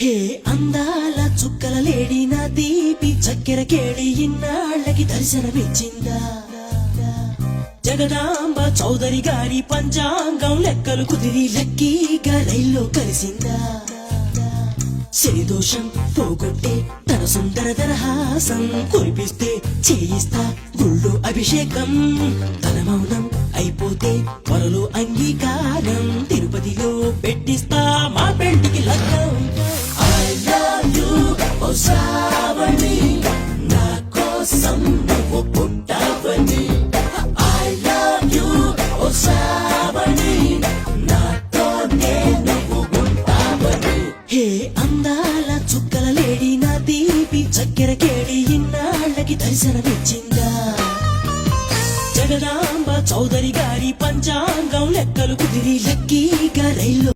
హే అందాల చుక్కల లేడి నా దీపి చక్కెర కేళి ఇన్నాళ్ళకి దర్శనమిచ్చిందా జగదాంబ చౌదరి గారి పంచాంగం లెక్కలు కుదిరి లక్కీగా రైల్లో కలిసిందా శనిదోషం పోగొట్టే తన సుందర దరహాసం కురిపిస్తే చేయిస్తా గుళ్ళు అభిషేకం తన మౌనం అయిపోతే త్వరలో అంగీకారం తిరుపతిలో పెట్టిస్తా మా పెళ్లికి లగ్నం ఐ లవ్ యు ఓ శ్రావణి నా కోసం నువ్వు పుట్టావని ఐ లవ్ యు ఓ శ్రావణి నాతోనే నువ్వు ఉంటావని హే అందాల చుక్కల లేడి నా దీపి చక్కెర కేడి ఇన్నాళ్ళకి దర్శనమిచ్చిందా జగదాంబ చౌదరి గారి పంచాంగం లెక్కలు కుదిరి లక్కీగా రైల్లో